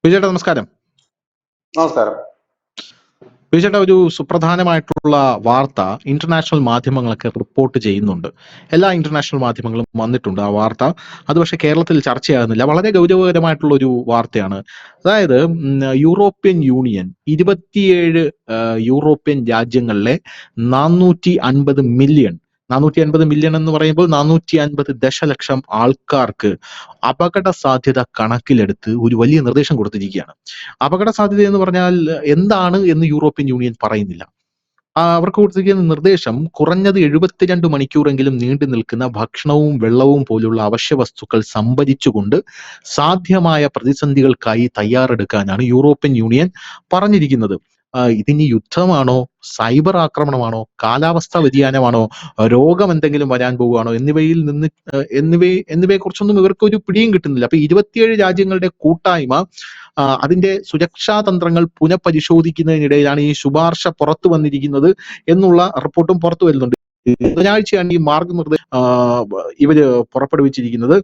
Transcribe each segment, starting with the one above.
വിജയേട്ടാ നമസ്കാരം. നമസ്കാരം. വിജയേട്ടാ, ഒരു സുപ്രധാനമായിട്ടുള്ള വാർത്ത ഇന്റർനാഷണൽ മാധ്യമങ്ങളൊക്കെ റിപ്പോർട്ട് ചെയ്യുന്നുണ്ട്. എല്ലാ ഇന്റർനാഷണൽ മാധ്യമങ്ങളും വന്നിട്ടുണ്ട് ആ വാർത്ത. അത് പക്ഷേ കേരളത്തിൽ ചർച്ചയാകുന്നില്ല. വളരെ ഗൗരവകരമായിട്ടുള്ള ഒരു വാർത്തയാണ്. അതായത് യൂറോപ്യൻ യൂണിയൻ 27 യൂറോപ്യൻ രാജ്യങ്ങളിലെ 450 മില്യൺ 450 മില്യൺ എന്ന് പറയുമ്പോൾ 450 ദശലക്ഷം ആൾക്കാർക്ക് അപകട സാധ്യത കണക്കിലെടുത്ത് ഒരു വലിയ നിർദ്ദേശം കൊടുത്തിരിക്കുകയാണ്. അപകട സാധ്യത എന്ന് പറഞ്ഞാൽ എന്താണ് എന്ന് യൂറോപ്യൻ യൂണിയൻ പറയുന്നില്ല. അവർക്ക് കൊടുത്തിരിക്കുന്ന നിർദ്ദേശം കുറഞ്ഞത് 72 മണിക്കൂറെങ്കിലും നീണ്ടു നിൽക്കുന്ന ഭക്ഷണവും വെള്ളവും പോലുള്ള അവശ്യ വസ്തുക്കൾ സംഭരിച്ചുകൊണ്ട് സാധ്യമായ പ്രതിസന്ധികൾക്കായി തയ്യാറെടുക്കാനാണ് യൂറോപ്യൻ യൂണിയൻ പറഞ്ഞിരിക്കുന്നത്. ഇതിനി യുദ്ധമാണോ, സൈബർ ആക്രമണമാണോ, കാലാവസ്ഥാ വ്യതിയാനമാണോ, രോഗം എന്തെങ്കിലും വരാൻ പോവുകയാണോ എന്നിവയെ കുറിച്ചൊന്നും ഇവർക്ക് ഒരു പിടിയും കിട്ടുന്നില്ല. അപ്പൊ 27 രാജ്യങ്ങളുടെ കൂട്ടായ്മ അതിന്റെ സുരക്ഷാ തന്ത്രങ്ങൾ പുനഃപരിശോധിക്കുന്നതിനിടയിലാണ് ഈ ശുപാർശ പുറത്തു വന്നിരിക്കുന്നത് എന്നുള്ള റിപ്പോർട്ടും പുറത്തു വരുന്നുണ്ട്. ബുധനാഴ്ചയാണ് ഈ മാർഗനിർദ്ദേശം ഇവര് പുറപ്പെടുവിച്ചിരിക്കുന്നത്.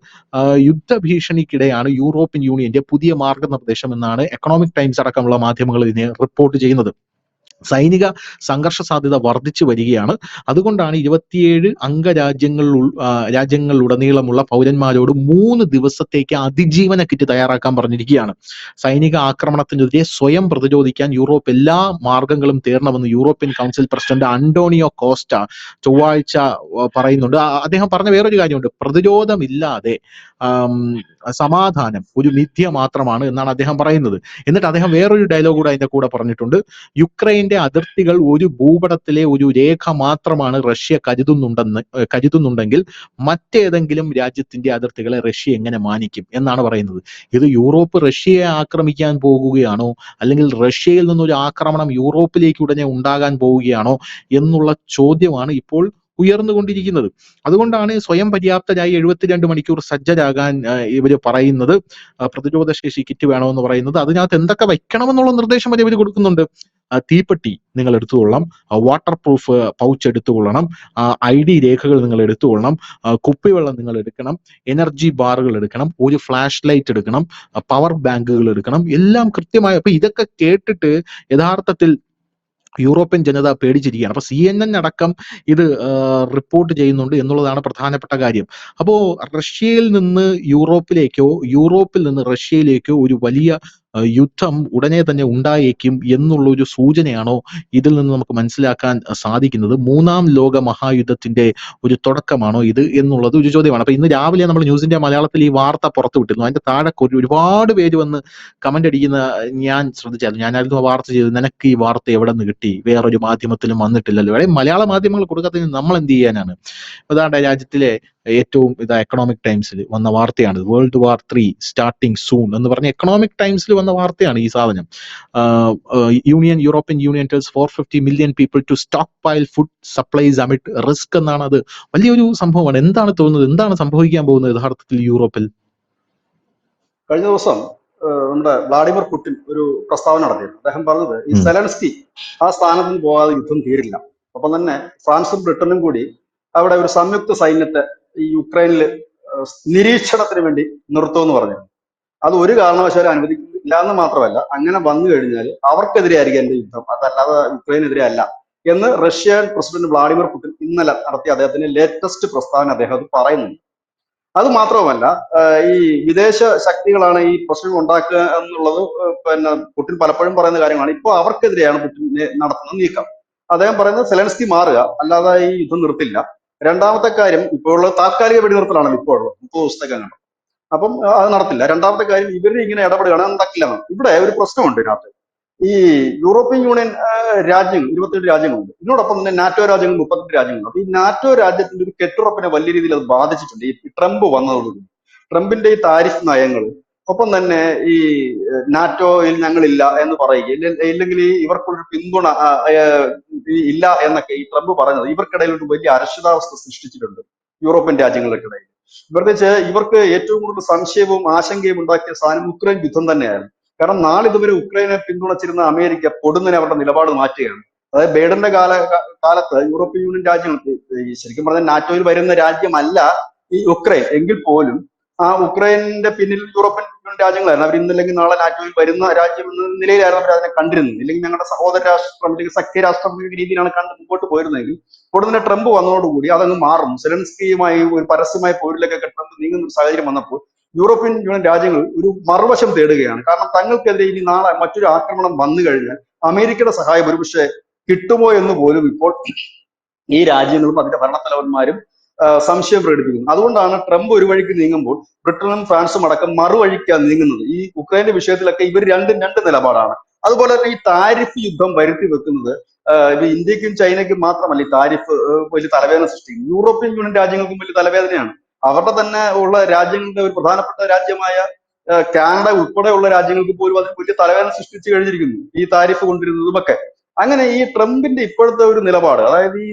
യുദ്ധഭീഷണിക്കിടെയാണ് യൂറോപ്യൻ യൂണിയന്റെ പുതിയ മാർഗനിർദ്ദേശം എന്നാണ് എക്കണോമിക് ടൈംസ് അടക്കമുള്ള മാധ്യമങ്ങൾ ഇതിനെ റിപ്പോർട്ട് ചെയ്യുന്നത്. സൈനിക സംഘർഷ സാധ്യത വർദ്ധിച്ചു വരികയാണ്. അതുകൊണ്ടാണ് 27 രാജ്യങ്ങളിലുടനീളമുള്ള പൗരന്മാരോട് 3 ദിവസത്തേക്ക് അതിജീവന കിറ്റ് തയ്യാറാക്കാൻ പറഞ്ഞിരിക്കുകയാണ്. സൈനിക ആക്രമണത്തിനെതിരെ സ്വയം പ്രതിരോധിക്കാൻ യൂറോപ്പ് എല്ലാ മാർഗങ്ങളും തേടണമെന്ന് European Council President Antonio Costa ചൊവ്വാഴ്ച പറയുന്നുണ്ട്. അദ്ദേഹം പറഞ്ഞ വേറൊരു കാര്യമുണ്ട്. പ്രതിരോധമില്ലാതെ സമാധാനം ഒരു മിഥ്യ മാത്രമാണ് എന്നാണ് അദ്ദേഹം പറയുന്നത്. എന്നിട്ട് അദ്ദേഹം വേറൊരു ഡയലോഗ് കൂടെ അതിന്റെ കൂടെ പറഞ്ഞിട്ടുണ്ട്. യുക്രൈന്റെ അതിർത്തികൾ ഒരു ഭൂപടത്തിലെ ഒരു രേഖ മാത്രമാണ് റഷ്യ കരുതുന്നുണ്ടെങ്കിൽ മറ്റേതെങ്കിലും രാജ്യത്തിന്റെ അതിർത്തികളെ റഷ്യ എങ്ങനെ മാനിക്കും എന്നാണ് പറയുന്നത്. ഇത് യൂറോപ്പ് റഷ്യയെ ആക്രമിക്കാൻ പോകുകയാണോ, അല്ലെങ്കിൽ റഷ്യയിൽ നിന്നൊരു ആക്രമണം യൂറോപ്പിലേക്ക് ഉടനെ ഉണ്ടാകാൻ പോവുകയാണോ എന്നുള്ള ചോദ്യമാണ് ഇപ്പോൾ ഉയർന്നുകൊണ്ടിരിക്കുന്നത്. അതുകൊണ്ടാണ് സ്വയം പര്യാപ്തരായി 72 മണിക്കൂർ സജ്ജരാകാൻ ഇവര് പറയുന്നത്. പ്രതിരോധ ശേഷി കിറ്റ് വേണമെന്ന് പറയുന്നത്. അതിനകത്ത് എന്തൊക്കെ വെക്കണമെന്നുള്ള നിർദ്ദേശം വരെ ഇവർ കൊടുക്കുന്നുണ്ട്. തീപ്പെട്ടി നിങ്ങൾ എടുത്തുകൊള്ളണം, വാട്ടർ പ്രൂഫ് പൗച്ച് എടുത്തുകൊള്ളണം, ID രേഖകൾ നിങ്ങൾ എടുത്തുകൊള്ളണം, കുപ്പിവെള്ളം നിങ്ങൾ എടുക്കണം, എനർജി ബാറുകൾ എടുക്കണം, ഒരു ഫ്ലാഷ് ലൈറ്റ് എടുക്കണം, പവർ ബാങ്കുകൾ എടുക്കണം, എല്ലാം കൃത്യമായി. അപ്പൊ ഇതൊക്കെ കേട്ടിട്ട് യഥാർത്ഥത്തിൽ യൂറോപ്യൻ ജനത പേടിച്ചിരിക്കുകയാണ്. അപ്പൊ CNN അടക്കം ഇത് റിപ്പോർട്ട് ചെയ്യുന്നുണ്ട് എന്നുള്ളതാണ് പ്രധാനപ്പെട്ട കാര്യം. അപ്പോ റഷ്യയിൽ നിന്ന് യൂറോപ്പിലേക്കോ, യൂറോപ്പിൽ നിന്ന് റഷ്യയിലേക്കോ ഒരു വലിയ യുദ്ധം ഉടനെ തന്നെ ഉണ്ടായേക്കും എന്നുള്ള ഒരു സൂചനയാണോ ഇതിൽ നിന്ന് നമുക്ക് മനസ്സിലാക്കാൻ സാധിക്കുന്നത്? 3ാം ലോക മഹായുദ്ധത്തിന്റെ ഒരു തുടക്കമാണോ ഇത് എന്നുള്ളത് ഒരു ചോദ്യമാണ്. അപ്പൊ ഇന്ന് രാവിലെ നമ്മൾ ന്യൂസ് ഇന്ത്യ മലയാളത്തിൽ ഈ വാർത്ത പുറത്തുവിട്ടിരുന്നു. അതിന്റെ താഴെ ഒരുപാട് പേര് വന്ന് കമന്റ് അടിക്കുന്ന ഞാൻ ശ്രദ്ധിച്ചായിരുന്നു. ഞാനായിരുന്നു ആ വാർത്ത ചെയ്തത്. നിനക്ക് ഈ വാർത്ത എവിടെ നിന്ന് കിട്ടി? വേറൊരു മാധ്യമത്തിലും വന്നിട്ടില്ലല്ലോ. മലയാള മാധ്യമങ്ങൾ കൊടുക്കാത്തതിന് നമ്മൾ എന്ത് ചെയ്യാനാണ്? അതാണ്ട് രാജ്യത്തിലെ ഏറ്റവും എക്കണോമിക് ടൈംസിൽ വന്ന വാർത്തയാണ്. വേൾഡ് വാർ 3 സ്റ്റാർട്ടിങ് സൂൺ എന്ന് പറഞ്ഞ എക്കണോമിക് ടൈംസിൽ വന്ന വാർത്തയാണ് ഈ സാധനം. European union tells 450 million people to stockpile food supplies amid risk എന്നാണ്. അത് വലിയൊരു സംഭവമാണ്. എന്താണ് തോന്നുന്നത്? എന്താണ് സംഭവിക്കാൻ പോകുന്നത് യഥാർത്ഥത്തിൽ യൂറോപ്പിൽ? കഴിഞ്ഞ ദിവസം നമ്മുടെ വ്ളാഡിമിർ പുടിൻ ഒരു പ്രസ്താവന നടത്തിയിരുന്നു. അദ്ദേഹം പറഞ്ഞത് ഈ സെലൻസ്കി ആ സ്ഥാനത്ത് നിന്ന് പോകാതെ യുദ്ധം തീരില്ല. ഒപ്പം തന്നെ ഫ്രാൻസും ബ്രിട്ടനും കൂടി അവിടെ ഒരു സംയുക്ത സൈന്യത്തെ ഈ യുക്രൈനിൽ നിരീക്ഷണത്തിന് വേണ്ടി നിർത്തുമെന്ന് പറഞ്ഞു. അത് ഒരു കാരണവശാലും അനുവദിക്കില്ല എന്ന് മാത്രമല്ല, അങ്ങനെ വന്നു കഴിഞ്ഞാൽ അവർക്കെതിരെ ആയിരിക്കും എന്റെ യുദ്ധം, അതല്ലാതെ യുക്രൈനെതിരെ അല്ല എന്ന് റഷ്യൻ പ്രസിഡന്റ് വ്ളാഡിമിർ പുടിൻ ഇന്നലെ നടത്തിയ അദ്ദേഹത്തിന്റെ ലേറ്റസ്റ്റ് പ്രസ്താവന അദ്ദേഹം അത് പറയുന്നുണ്ട്. അത് മാത്രവുമല്ല, ഈ വിദേശ ശക്തികളാണ് ഈ പ്രശ്നങ്ങൾ ഉണ്ടാക്കുക എന്നുള്ളത് പിന്നെ പുടിൻ പലപ്പോഴും പറയുന്ന കാര്യമാണ്. ഇപ്പോൾ അവർക്കെതിരെയാണ് പുടിൻ നടത്തുന്ന നീക്കം. അദ്ദേഹം പറയുന്നത് സെലൻസ്കി മാറുക, അല്ലാതെ ഈ യുദ്ധം നിർത്തില്ല. രണ്ടാമത്തെ കാര്യം, ഇപ്പോഴുള്ള താൽക്കാലിക വെടിനിർത്തലാണല്ലോ ഇപ്പോഴുള്ളത് 30 ദിവസത്തേക്കാണ്. അപ്പം അത് നടത്തില്ല. രണ്ടാമത്തെ കാര്യം, ഇവർ ഇങ്ങനെ ഇടപെടുകയാണ്, നടക്കില്ല. ഇവിടെ ഒരു പ്രശ്നമുണ്ട് ഇതിനകത്ത്. ഈ യൂറോപ്യൻ യൂണിയൻ രാജ്യങ്ങൾ 27 രാജ്യങ്ങളുണ്ട്. ഇതിനോടൊപ്പം തന്നെ നാറ്റോ രാജ്യങ്ങൾ 38 രാജ്യങ്ങളുണ്ട്. അപ്പൊ ഈ നാറ്റോ രാജ്യത്തിന്റെ ഒരു കെട്ടുറപ്പിനെ വലിയ രീതിയിൽ അത് ബാധിച്ചിട്ടുണ്ട് ഈ ട്രംപ് വന്നതോടുകൂടി. ട്രംപിന്റെ ഈ താരിഫ് നയങ്ങൾ, ഒപ്പം തന്നെ ഈ നാറ്റോയിൽ ഞങ്ങളില്ല എന്ന് പറയുക, ഇല്ലെങ്കിൽ ഇവർക്കൊരു പിന്തുണ ഇല്ല എന്നൊക്കെ ഈ ട്രംപ് പറഞ്ഞത് ഇവർക്കിടയിൽ ഒരു വലിയ അരക്ഷിതാവസ്ഥ സൃഷ്ടിച്ചിട്ടുണ്ട് യൂറോപ്യൻ രാജ്യങ്ങൾക്കിടയിൽ. പ്രത്യേകിച്ച് ഇവർക്ക് ഏറ്റവും കൂടുതൽ സംശയവും ആശങ്കയും ഉണ്ടാക്കിയ സാധനം ഉക്രൈൻ യുദ്ധം തന്നെയായിരുന്നു. കാരണം നാളിതുവരെ ഉക്രൈനെ പിന്തുണച്ചിരുന്ന അമേരിക്ക പൊടുന്നതിന് അവരുടെ നിലപാട് മാറ്റുകയാണ്. അതായത് ബൈഡന്റെ കാലത്ത് യൂറോപ്യൻ യൂണിയൻ രാജ്യങ്ങൾക്ക്, ശരിക്കും പറഞ്ഞാൽ നാറ്റോയിൽ വരുന്ന രാജ്യമല്ല ഈ ഉക്രൈൻ, എങ്കിൽ പോലും ആ ഉക്രൈനിന്റെ പിന്നിൽ യൂറോപ്യൻ രാജ്യങ്ങളായിരുന്നു. അവർ ഇന്നല്ലെങ്കിൽ നാളെ നാറ്റോയിൽ വരുന്ന രാജ്യം എന്ന നിലയിലായിരുന്നു അവർ അതിനെ കണ്ടിരുന്നത്. ഇല്ലെങ്കിൽ ഞങ്ങളുടെ സഹോദര രാഷ്ട്രം അല്ലെങ്കിൽ സഖ്യരാഷ്ട്രം എന്ന രീതിയിലാണ് കണ്ട് മുമ്പോട്ട് പോയിരുന്നെങ്കിൽ ഇപ്പോൾ തന്നെ ട്രംപ് വന്നതോടുകൂടി അതങ്ങ് മാറും. സെലൻസ്കിയുമായി ഒരു പരസ്യമായ പോരിലേക്കൊക്കെ ട്രംപ് നീങ്ങുന്ന ഒരു സാഹചര്യം വന്നപ്പോൾ യൂറോപ്യൻ യൂണിയൻ രാജ്യങ്ങൾ ഒരു മറുവശം തേടുകയാണ്. കാരണം തങ്ങൾക്കെതിരെ ഇനി നാളെ മറ്റൊരു ആക്രമണം വന്നു കഴിഞ്ഞാൽ അമേരിക്കയുടെ സഹായം ഒരുപക്ഷെ കിട്ടുമോ എന്ന് പോലും ഇപ്പോൾ ഈ രാജ്യങ്ങളും അതിന്റെ ഭരണത്തലവന്മാരും സംശയം പ്രകടിപ്പിക്കുന്നു. അതുകൊണ്ടാണ് ട്രംപ് ഒരു വഴിക്ക് നീങ്ങുമ്പോൾ ബ്രിട്ടനും ഫ്രാൻസും അടക്കം മറുവഴിക്കാണ് നീങ്ങുന്നത്. ഈ ഉക്രൈന്റെ വിഷയത്തിലൊക്കെ ഇവർ രണ്ടും രണ്ട് നിലപാടാണ്. അതുപോലെ തന്നെ ഈ താരിഫ് യുദ്ധം വരുത്തി വെക്കുന്നത് ഇത് ഇന്ത്യക്കും ചൈനയ്ക്കും മാത്രമല്ല. ഈ താരിഫ് വലിയ തലവേദന സൃഷ്ടിക്കും. യൂറോപ്യൻ യൂണിയൻ രാജ്യങ്ങൾക്കും വലിയ തലവേദനയാണ്. അവരുടെ തന്നെ ഉള്ള രാജ്യങ്ങളുടെ ഒരു പ്രധാനപ്പെട്ട രാജ്യമായ കാനഡ ഉൾപ്പെടെയുള്ള രാജ്യങ്ങൾക്ക് പോലും അതിന് വലിയ തലവേദന സൃഷ്ടിച്ചു കഴിഞ്ഞിരിക്കുന്നു, ഈ താരിഫ് കൊണ്ടിരുന്നതുമൊക്കെ. അങ്ങനെ ഈ ട്രംപിന്റെ ഇപ്പോഴത്തെ ഒരു നിലപാട്, അതായത് ഈ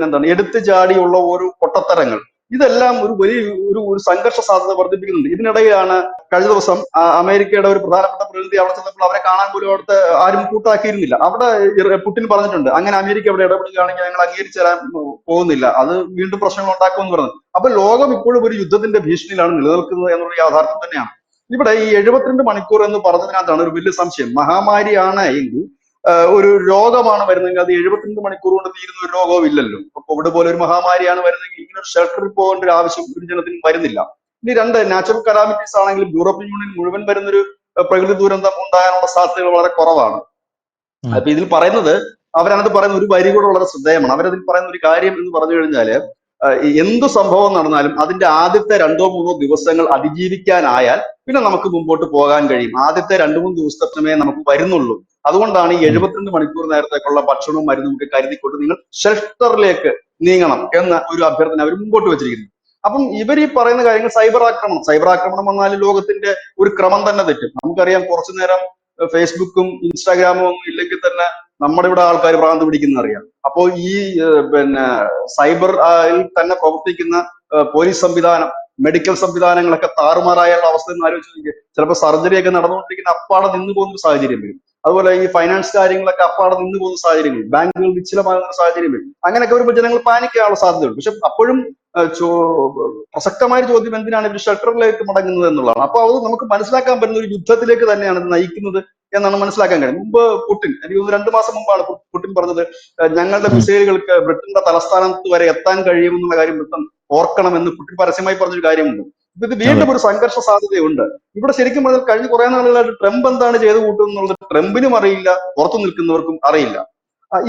എന്താണ് എടുത്തു ചാടിയുള്ള ഓരോ പൊട്ടത്തരങ്ങൾ, ഇതെല്ലാം ഒരു വലിയ ഒരു സംഘർഷ സാധ്യത വർദ്ധിപ്പിക്കുന്നുണ്ട്. ഇതിനിടയിലാണ് കഴിഞ്ഞ ദിവസം അമേരിക്കയുടെ ഒരു പ്രധാനപ്പെട്ട പ്രതിനിധി അവിടെ ചെന്നപ്പോൾ അവരെ കാണാൻ പോലും അവിടുത്തെ ആരും കൂട്ടാക്കിയിരുന്നില്ല. അവിടെ പുടിൻ പറഞ്ഞിട്ടുണ്ട്, അങ്ങനെ അമേരിക്ക അവിടെ ഇടപെടുകയാണെങ്കിൽ ഞങ്ങൾ അംഗീകരിച്ചു തരാൻ പോകുന്നില്ല, അത് വീണ്ടും പ്രശ്നങ്ങൾ ഉണ്ടാക്കുമെന്ന് പറഞ്ഞു. അപ്പൊ ലോകം ഇപ്പോഴും ഒരു യുദ്ധത്തിന്റെ ഭീഷണിയിലാണ് നിലനിൽക്കുന്നത് എന്നുള്ള യാഥാർത്ഥ്യം തന്നെയാണ്. ഇവിടെ ഈ 72 മണിക്കൂർ എന്ന് പറഞ്ഞതിനകത്താണ് ഒരു വലിയ സംശയം. മഹാമാരിയാണ് എങ്കിൽ ഒരു രോഗമാണ് വരുന്നതെങ്കിൽ അത് 72 മണിക്കൂർ കൊണ്ട് തീരുന്ന ഒരു രോഗവും ഇല്ലല്ലോ. ഇപ്പൊ കോവിഡ് പോലെ ഒരു മഹാമാരിയാണ് വരുന്നതെങ്കിൽ ഇങ്ങനെ ഒരു ഷെൽട്ടറിൽ പോകേണ്ട ഒരു ആവശ്യം ഒരു ജനത്തിനും വരുന്നില്ല. ഇനി രണ്ട് നാച്ചുറൽ കലാമിറ്റീസ് ആണെങ്കിലും യൂറോപ്യൻ യൂണിയൻ മുഴുവൻ വരുന്നൊരു പ്രകൃതി ദുരന്തം ഉണ്ടാകാനുള്ള സാധ്യതകൾ വളരെ കുറവാണ്. അപ്പൊ ഇതിൽ പറയുന്നത്, അവരതിനകത്ത് പറയുന്ന ഒരു വരി കൂടെ വളരെ ശ്രദ്ധേയമാണ്. അവരതിൽ പറയുന്ന ഒരു കാര്യം എന്ന് പറഞ്ഞു കഴിഞ്ഞാല് എന്തു സംഭവം നടന്നാലും അതിന്റെ ആദ്യത്തെ 2-3 ദിവസങ്ങൾ അതിജീവിക്കാനായാൽ പിന്നെ നമുക്ക് മുമ്പോട്ട് പോകാൻ കഴിയും. ആദ്യത്തെ 2-3 ദിവസത്തിനേ നമുക്ക് വരുന്നുള്ളൂ. അതുകൊണ്ടാണ് ഈ 72 മണിക്കൂർ നേരത്തേക്കുള്ള ഭക്ഷണവും മരുന്നും ഒക്കെ കരുതിക്കൊണ്ട് നിങ്ങൾ ഷെൽട്ടറിലേക്ക് നീങ്ങണം എന്ന ഒരു അഭ്യർത്ഥന അവർ മുമ്പോട്ട് വെച്ചിരിക്കുന്നു. അപ്പം ഇവർ ഈ പറയുന്ന കാര്യങ്ങൾ സൈബർ ആക്രമണം വന്നാൽ ലോകത്തിന്റെ ഒരു ക്രമം തന്നെ തെറ്റും. നമുക്കറിയാം, കുറച്ചു നേരം ഫേസ്ബുക്കും ഇൻസ്റ്റാഗ്രാമും ഒന്നും ഇല്ലെങ്കിൽ തന്നെ നമ്മുടെ ഇവിടെ ആൾക്കാർ ഭ്രാന്ത് പിടിക്കുന്ന അറിയാം. അപ്പോൾ ഈ സൈബർ തന്നെ പ്രവർത്തിക്കുന്ന പോലീസ് സംവിധാനം, മെഡിക്കൽ സംവിധാനങ്ങളൊക്കെ താറുമാറായുള്ള അവസ്ഥ എന്ന് ആലോചിച്ച് ചിലപ്പോൾ സർജറി ഒക്കെ നടന്നുകൊണ്ടിരിക്കുന്ന അപ്പാടെ നിന്ന് പോകുന്ന സാഹചര്യം വരും. അതുപോലെ ഈ ഫൈനാൻസ് കാര്യങ്ങളൊക്കെ അപ്പാടെ നിന്ന് പോകുന്ന സാഹചര്യം വരും. ബാങ്കുകൾ നിശ്ചലമാകുന്ന സാഹചര്യം വരും. അങ്ങനെയൊക്കെ വരുമ്പോൾ ജനങ്ങൾ പാനിക്കാനുള്ള സാധ്യതയുണ്ട്. പക്ഷെ അപ്പോഴും പ്രസക്തമായ ചോദ്യം, എന്തിനാണ് ഇവർ ഷെൽട്ടറിലേക്ക് മടങ്ങുന്നത് എന്നുള്ളതാണ്. അപ്പൊ അത് നമുക്ക് മനസ്സിലാക്കാൻ പറ്റുന്ന ഒരു യുദ്ധത്തിലേക്ക് തന്നെയാണ് ഇത് നയിക്കുന്നത് എന്നാണ് മനസ്സിലാക്കാൻ കഴിയും. മുമ്പ് പുടിൻ, എനിക്ക് 2 മാസം മുമ്പാണ് പുടിൻ പറഞ്ഞത്, ഞങ്ങളുടെ മിസൈലുകൾക്ക് ബ്രിട്ടന്റെ തലസ്ഥാനത്ത് വരെ എത്താൻ കഴിയുമെന്നുള്ള കാര്യം ബ്രിട്ടൻ ഓർക്കണമെന്ന് പുടിൻ പരസ്യമായി പറഞ്ഞൊരു കാര്യമുണ്ട്. ഇത് വീണ്ടും ഒരു സംഘർഷ സാധ്യതയുണ്ട്. ഇവിടെ ശരിക്കും പറഞ്ഞാൽ കഴിഞ്ഞ കുറെ നാളുകളായിട്ട് ട്രംപ് എന്താണ് ചെയ്തു കൂട്ടുന്നത് ട്രംപിനും അറിയില്ല, പുറത്തു നിൽക്കുന്നവർക്കും അറിയില്ല.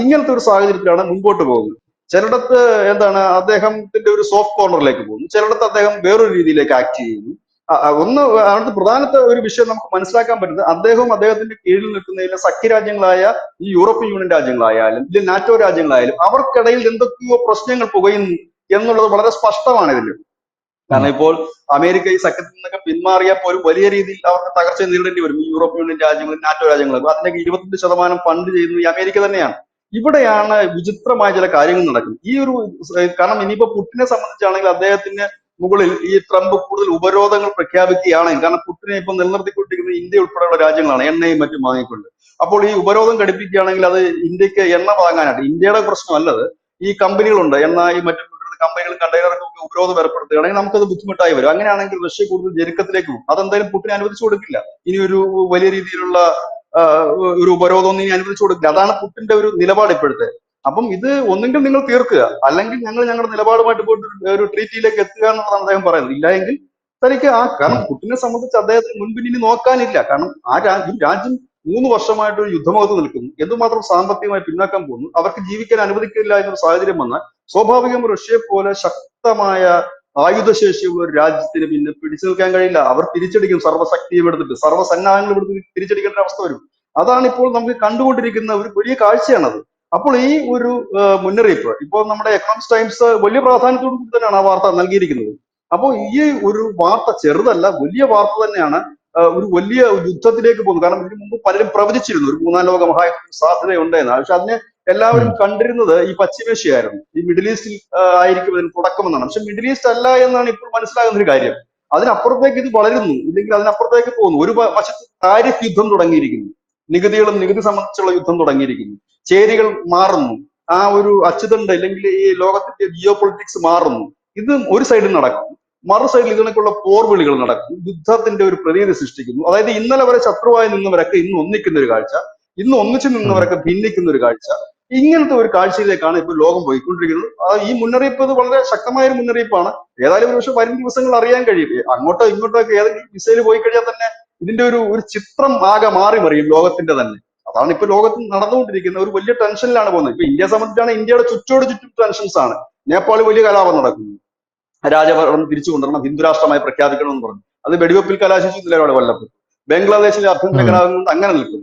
ഇങ്ങനത്തെ ഒരു സാഹചര്യത്തിലാണ് മുമ്പോട്ട് പോകുന്നത്. ചിലയിടത്ത് എന്താണ് അദ്ദേഹത്തിന്റെ ഒരു സോഫ്റ്റ് കോർണറിലേക്ക് പോകുന്നു, ചിലയിടത്ത് അദ്ദേഹം വേറൊരു രീതിയിലേക്ക് ആക്ട് ചെയ്യുന്നു. അവിടുത്തെ പ്രധാനത്തെ ഒരു വിഷയം നമുക്ക് മനസ്സിലാക്കാൻ പറ്റുന്നത്, അദ്ദേഹവും അദ്ദേഹത്തിന്റെ കീഴിൽ നിൽക്കുന്ന സഖ്യരാജ്യങ്ങളായ ഈ യൂറോപ്യൻ യൂണിയൻ രാജ്യങ്ങളായാലും ഇല്ലെങ്കിൽ നാറ്റോ രാജ്യങ്ങളായാലും അവർക്കിടയിൽ എന്തൊക്കെയോ പ്രശ്നങ്ങൾ പുകയുന്നു എന്നുള്ളത് വളരെ സ്പഷ്ടമാണ് ഇതിൽ. കാരണം ഇപ്പോൾ അമേരിക്ക ഈ സഖ്യത്തിൽ നിന്നൊക്കെ പിന്മാറിയാൽ പോലും വലിയ രീതിയിൽ അവർക്ക് തകർച്ച നേരിടേണ്ടി വരും. ഈ യൂറോപ്യൻ യൂണിയൻ രാജ്യങ്ങളും നാറ്റോ രാജ്യങ്ങളും അതിനൊക്കെ 25% ഫണ്ട് ചെയ്യുന്നത് ഈ അമേരിക്ക തന്നെയാണ്. ഇവിടെയാണ് വിചിത്രമായ ചില കാര്യങ്ങൾ നടക്കുന്നത്. ഈ ഒരു കാരണം ഇനിയിപ്പോ പുടിനെ സംബന്ധിച്ചാണെങ്കിൽ അദ്ദേഹത്തിന് മുകളിൽ ഈ ട്രംപ് കൂടുതൽ ഉപരോധങ്ങൾ പ്രഖ്യാപിക്കുകയാണെങ്കിൽ, കാരണം പുടിനെ ഇപ്പൊ നിലനിർത്തിക്കൊണ്ടിരിക്കുന്നത് ഇന്ത്യ ഉൾപ്പെടെയുള്ള രാജ്യങ്ങളാണ്, എണ്ണയും മറ്റും വാങ്ങിക്കൊണ്ട്. അപ്പോൾ ഈ ഉപരോധം ഘടിപ്പിക്കുകയാണെങ്കിൽ അത് ഇന്ത്യക്ക് എണ്ണ വാങ്ങാനായിട്ട്, ഇന്ത്യയുടെ പ്രശ്നമല്ലത്, ഈ കമ്പനികളുണ്ട്, എണ്ണ ഈ മറ്റു കമ്പനികൾ കണ്ടെയ്നർക്കൊക്കെ ഉപരോധം ഏർപ്പെടുത്തുകയാണെങ്കിൽ നമുക്കത് ബുദ്ധിമുട്ടായി വരും. അങ്ങനെയാണെങ്കിൽ റഷ്യ കൂടുതൽ ഞെരുക്കത്തിലേക്ക് പോകും. അതെന്തായാലും പുടിൻ അനുവദിച്ചു കൊടുക്കില്ല. ഇനി ഒരു വലിയ രീതിയിലുള്ള ഒരു ഉപരോധമൊന്നും ഇനി അനുവദിച്ചു കൊടുക്കില്ല. അതാണ് പുടിന്റെ ഒരു നിലപാട് ഇപ്പോഴത്തെ. അപ്പം ഇത് ഒന്നെങ്കിൽ നിങ്ങൾ തീർക്കുക, അല്ലെങ്കിൽ ഞങ്ങൾ ഞങ്ങളുടെ നിലപാടുമായിട്ട് പോയിട്ട് ഒരു ട്രീറ്റിയിലേക്ക് എത്തുക എന്നുള്ളതാണ് അദ്ദേഹം പറയുന്നത്. ഇല്ല എങ്കിൽ തനിക്ക് കാരണം പുടിനെ സംബന്ധിച്ച് അദ്ദേഹത്തിന് മുൻപിൽ ഇനി നോക്കാനില്ല. കാരണം ഈ രാജ്യം 3 വർഷമായിട്ട് ഒരു യുദ്ധമുഖത്ത് നിൽക്കുന്നു, എന്തുമാത്രം സാമ്പത്തികമായി പിന്നാക്കാൻ പോകുന്നു, അവർക്ക് ജീവിക്കാൻ അനുവദിക്കില്ല എന്നൊരു സാഹചര്യം വന്നാൽ സ്വാഭാവികം റഷ്യയെ പോലെ ശക്തമായ ആയുധശേഷിയുള്ള ഒരു രാജ്യത്തിന് പിന്നെ പിടിച്ചു നിൽക്കാൻ കഴിയില്ല. അവർ തിരിച്ചടിക്കും, സർവ്വശക്തിയും എടുത്തിട്ട് സർവ്വസന്നാഹങ്ങളും എടുത്ത് തിരിച്ചടിക്കേണ്ട അവസ്ഥ വരും. അതാണ് ഇപ്പോൾ നമുക്ക് കണ്ടുകൊണ്ടിരിക്കുന്ന ഒരു വലിയ കാഴ്ചയാണത്. അപ്പോൾ ഈ ഒരു മുന്നറിയിപ്പ് ഇപ്പോൾ നമ്മുടെ എക്കണോമിക്സ് ടൈംസ് വലിയ പ്രാധാന്യത്തോടു കൂടി തന്നെയാണ് ആ വാർത്ത നൽകിയിരിക്കുന്നത്. അപ്പോൾ ഈ ഒരു വാർത്ത ചെറുതല്ല, വലിയ വാർത്ത തന്നെയാണ്. ഒരു വലിയ യുദ്ധത്തിലേക്ക് പോകുന്നു. കാരണം ഇതിനു മുമ്പ് പലരും പ്രവചിച്ചിരുന്നു ഒരു 3-ാം ലോക മഹായുദ്ധത്തിന് സാധ്യതയുണ്ട് എന്ന്. പക്ഷെ അതിനെ എല്ലാവരും കണ്ടിരുന്നത് ഈ പശ്ചിമേഷ്യയായിരുന്നു, ഈ മിഡിൽ ഈസ്റ്റിൽ ആയിരിക്കും ഇതിന് തുടക്കമെന്നാണ്. പക്ഷെ മിഡിൽ ഈസ്റ്റ് അല്ല എന്നാണ് ഇപ്പോൾ മനസ്സിലാകുന്ന ഒരു കാര്യം. അതിനപ്പുറത്തേക്ക് ഇത് വളരുന്നു, ഇല്ലെങ്കിൽ അതിനപ്പുറത്തേക്ക് പോകുന്നു. ഒരു വശത്ത് താരിഫ് യുദ്ധം തുടങ്ങിയിരിക്കുന്നു, നികുതി സംബന്ധിച്ചുള്ള യുദ്ധം തുടങ്ങിയിരിക്കുന്നു, ചേരികൾ മാറുന്നു, ആ ഒരു അച്ചുതണ്ട് അല്ലെങ്കിൽ ഈ ലോകത്തിന്റെ ജിയോ പൊളിറ്റിക്സ് മാറുന്നു. ഇത് ഒരു സൈഡിൽ നടക്കുന്നു. മറു സൈഡിൽ ഇതിനൊക്കെയുള്ള പോർവിളികൾ നടക്കുന്നു, യുദ്ധത്തിന്റെ ഒരു പ്രതീതി സൃഷ്ടിക്കുന്നു. അതായത് ഇന്നലെ വരെ ശത്രുവായി നിന്നവരൊക്കെ ഇന്ന് ഒന്നിക്കുന്ന ഒരു കാഴ്ച, ഇന്ന് ഒന്നിച്ചു നിന്നവരൊക്കെ ഭിന്നിക്കുന്ന ഒരു കാഴ്ച, ഇങ്ങനത്തെ ഒരു കാഴ്ചയിലേക്കാണ് ഇപ്പോൾ ലോകം പോയിക്കൊണ്ടിരിക്കുന്നത്. ഈ മുന്നറിയിപ്പ് ഇത് വളരെ ശക്തമായ ഒരു മുന്നറിയിപ്പാണ്. ഏതായാലും ഒരു പക്ഷെ വരും ദിവസങ്ങൾ അറിയാൻ കഴിയും. അങ്ങോട്ടോ ഇങ്ങോട്ടോ ഒക്കെ ഏതെങ്കിലും മിസൈൽ പോയി കഴിഞ്ഞാൽ തന്നെ ഇതിന്റെ ഒരു ചിത്രം ആകെ മാറി മറിയും ലോകത്തിന്റെ തന്നെ. അതാണ് ഇപ്പൊ ലോകത്ത് നടന്നുകൊണ്ടിരിക്കുന്ന ഒരു വലിയ ടെൻഷനിലാണ് പോകുന്നത്. ഇപ്പൊ ഇന്ത്യയെ സംബന്ധിച്ചാണ് ഇന്ത്യയുടെ ചുറ്റോട് ചുറ്റും ടെൻഷൻസ് ആണ്. നേപ്പാളിൽ വലിയ കലാപം നടക്കുന്നു, രാജഭരണം തിരിച്ചു കൊണ്ടുവരണം, ഹിന്ദുരാഷ്ട്രമായി പ്രഖ്യാപിക്കണം എന്ന് പറഞ്ഞു. അത് വെടിവെപ്പിൽ കലാശിച്ചു, നിലപാട് കൊല്ലപ്പെട്ടു. ബംഗ്ലാദേശിലെ ആഭ്യന്തര കലാപം കൊണ്ട് അങ്ങനെ നിൽക്കും.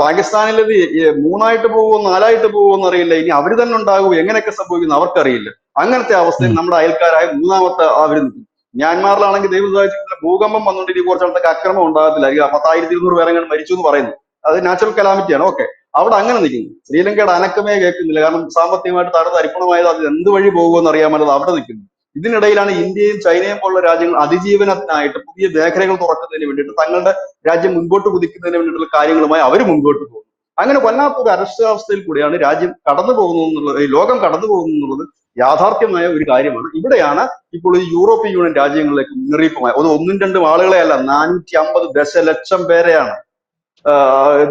പാകിസ്ഥാനിലത് 3ആയിട്ട് പോവുമോ 4ആയിട്ട് പോവുമോ എന്നറിയില്ല. ഇനി അവർ തന്നെ ഉണ്ടാകുമോ, എങ്ങനെയൊക്കെ സംഭവിക്കുന്നു അവർക്കറിയില്ല. അങ്ങനത്തെ അവസ്ഥയിൽ നമ്മുടെ അയൽക്കാരായ മൂന്നാമത്തെ അവർ നിൽക്കും. മ്യാൻമാറിലാണെങ്കിൽ ദൈവദായത്തിൽ ഭൂകമ്പം വന്നുകൊണ്ട് ഇനി കുറച്ചാളത്തേക്ക് അക്രമം ഉണ്ടാകത്തില്ല. 10,200 പേരെ മരിച്ചു എന്ന് പറയുന്നു. അത് നാച്ചുറൽ കലാമിറ്റിയാണ്. ഓക്കെ, അവിടെ അങ്ങനെ നിൽക്കുന്നു. ശ്രീലങ്കയുടെ അനക്കമേ കേൾക്കുന്നില്ല. കാരണം സാമ്പത്തികമായിട്ട് തകർന്ന് അരിപ്പണമായത് അത് എന്ത് വഴി പോകുമെന്ന് അറിയാമല്ലോ, അവിടെ നിൽക്കുന്നു. ഇതിനിടയിലാണ് ഇന്ത്യയും ചൈനയും പോലുള്ള രാജ്യങ്ങൾ അതിജീവനത്തിനായിട്ട് പുതിയ മേഖലകൾ തുറക്കുന്നതിന് വേണ്ടിയിട്ട് തങ്ങളുടെ രാജ്യം മുൻപോട്ട് കുതിക്കുന്നതിന് വേണ്ടിയിട്ടുള്ള കാര്യങ്ങളുമായി അവർ മുൻപോട്ട് പോകുന്നു. അങ്ങനെ വല്ലാത്തൊരു അരക്ഷിതാവസ്ഥയിൽ കൂടിയാണ് രാജ്യം കടന്നു പോകുന്നത് എന്നുള്ളത്, ഈ ലോകം കടന്നു പോകുന്നു എന്നുള്ളത് യാഥാർത്ഥ്യമായ ഒരു കാര്യമാണ്. ഇവിടെയാണ് ഇപ്പോൾ ഈ യൂറോപ്യൻ യൂണിയൻ രാജ്യങ്ങളിലേക്ക് മുന്നറിയിപ്പുമായി അത് 1-2 ആളുകളെ അല്ല, 450 ദശലക്ഷം പേരെയാണ്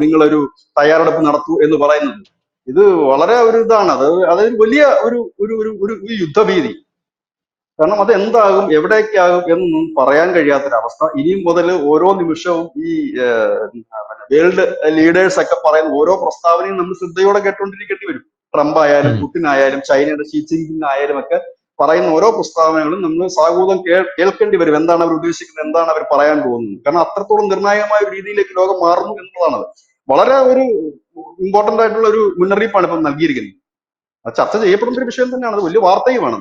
നിങ്ങളൊരു തയ്യാറെടുപ്പ് നടത്തൂ എന്ന് പറയുന്നത്. ഇത് വളരെ ഒരു ഇതാണ്. അതൊരു വലിയ ഒരു യുദ്ധഭീതി. കാരണം അത് എന്താകും, എവിടേക്കാകും എന്നൊന്നും പറയാൻ കഴിയാത്തൊരവസ്ഥ. ഇനിയും മുതൽ ഓരോ നിമിഷവും ഈ വേൾഡ് ലീഡേഴ്സ് ഒക്കെ പറയുന്ന ഓരോ പ്രസ്താവനയും നമ്മൾ ശ്രദ്ധയോടെ കേട്ടുകൊണ്ടിരിക്കേണ്ടി വരും. ട്രംപ് ആയാലും പുടിൻ ആയാലും ചൈനയുടെ ഷീ ജിൻപിങ് ആയാലും ഒക്കെ പറയുന്ന ഓരോ പ്രസ്താവനകളും നമ്മൾ സാഗൂതം കേൾക്കേണ്ടി വരും. എന്താണ് അവർ ഉദ്ദേശിക്കുന്നത്, എന്താണ് അവർ പറയാൻ പോകുന്നത്. കാരണം അത്രത്തോളം നിർണായകമായ ഒരു രീതിയിലേക്ക് ലോകം മാറുന്നു എന്നുള്ളതാണ്. വളരെ ഒരു ഇമ്പോർട്ടന്റ് ആയിട്ടുള്ള ഒരു മുന്നറിയിപ്പാണ് ഇപ്പം നൽകിയിരിക്കുന്നത്. അത് ചർച്ച ചെയ്യപ്പെടുന്ന ഒരു വിഷയം തന്നെയാണ്, അത് വലിയ വാർത്തയുമാണ്.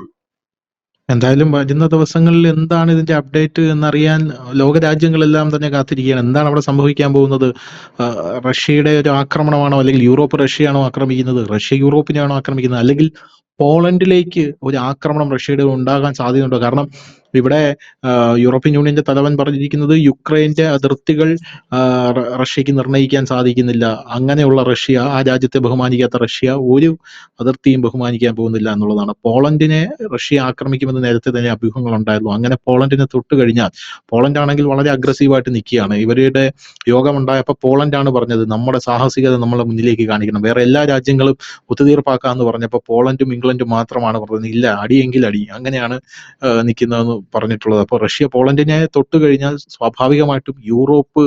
എന്തായാലും വരുന്ന ദിവസങ്ങളിൽ എന്താണ് ഇതിന്റെ അപ്ഡേറ്റ് എന്നറിയാൻ ലോകരാജ്യങ്ങളെല്ലാം തന്നെ കാത്തിരിക്കുകയാണ്. എന്താണ് അവിടെ സംഭവിക്കാൻ പോകുന്നത്? റഷ്യയുടെ ഒരു ആക്രമണമാണോ, അല്ലെങ്കിൽ യൂറോപ്പ് റഷ്യയാണോ ആക്രമിക്കുന്നത്, റഷ്യ യൂറോപ്പിനെയാണോ ആക്രമിക്കുന്നത്, അല്ലെങ്കിൽ പോളണ്ടിലേക്ക് ഒരു ആക്രമണം റഷ്യയുടെ ഉണ്ടാകാൻ സാധ്യതയുണ്ടോ? കാരണം ഇവിടെ യൂറോപ്യൻ യൂണിയന്റെ തലവൻ പറഞ്ഞിരിക്കുന്നത് യുക്രൈന്റെ അതിർത്തികൾ റഷ്യക്ക് നിർണ്ണയിക്കാൻ സാധിക്കുന്നില്ല. അങ്ങനെയുള്ള റഷ്യ, ആ രാജ്യത്തെ ബഹുമാനിക്കാത്ത റഷ്യ ഒരു അതിർത്തിയും ബഹുമാനിക്കാൻ പോകുന്നില്ല എന്നുള്ളതാണ്. പോളണ്ടിനെ റഷ്യ ആക്രമിക്കുമെന്ന് നേരത്തെ തന്നെ അഭ്യൂഹങ്ങൾ ഉണ്ടായിരുന്നു. അങ്ങനെ പോളണ്ടിനെ തൊട്ട് കഴിഞ്ഞാൽ, പോളണ്ട് ആണെങ്കിൽ വളരെ അഗ്രസീവായിട്ട് നിൽക്കുകയാണ്. ഇവരുടെ യോഗമുണ്ടായപ്പോൾ പോളണ്ടാണ് പറഞ്ഞത് നമ്മുടെ സാഹസികത നമ്മളെ മുന്നിലേക്ക് കാണിക്കണം, വേറെ എല്ലാ രാജ്യങ്ങളും ഒത്തുതീർപ്പാക്കാന്ന് പറഞ്ഞപ്പോൾ പോളണ്ടും ഇംഗ്ലണ്ടും മാത്രമാണ് പറഞ്ഞത് ഇല്ല, അടിയെങ്കിൽ അടി, അങ്ങനെയാണ് നിൽക്കുന്നതെന്ന് പറഞ്ഞിട്ടുള്ളത്. അപ്പോൾ റഷ്യ പോളണ്ടിനെ തൊട്ട് കഴിഞ്ഞാൽ സ്വാഭാവികമായിട്ടും യൂറോപ്പ്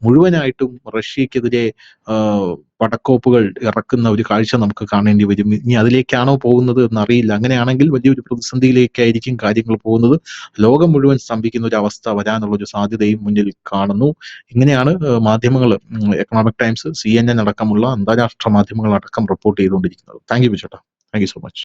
മുഴുവനായിട്ടും റഷ്യക്കെതിരെ പടക്കോപ്പുകൾ ഇറക്കുന്ന ഒരു കാഴ്ച നമുക്ക് കാണേണ്ടി വരും. ഇനി അതിലേക്കാണോ പോകുന്നത് എന്നറിയില്ല. അങ്ങനെയാണെങ്കിൽ വലിയൊരു പ്രതിസന്ധിയിലേക്കായിരിക്കും കാര്യങ്ങൾ പോകുന്നത്. ലോകം മുഴുവൻ സ്തംഭിക്കുന്ന ഒരു അവസ്ഥ വരാനുള്ള ഒരു സാധ്യതയും മുന്നിൽ കാണുന്നു. ഇങ്ങനെയാണ് മാധ്യമങ്ങൾ, എക്കണോമിക് ടൈംസ്, CNN അടക്കമുള്ള അന്താരാഷ്ട്ര മാധ്യമങ്ങൾ അടക്കം റിപ്പോർട്ട് ചെയ്തുകൊണ്ടിരിക്കുന്നത്. താങ്ക് യു ബിജേട്ടാ, താങ്ക് യു സോ മച്ച്.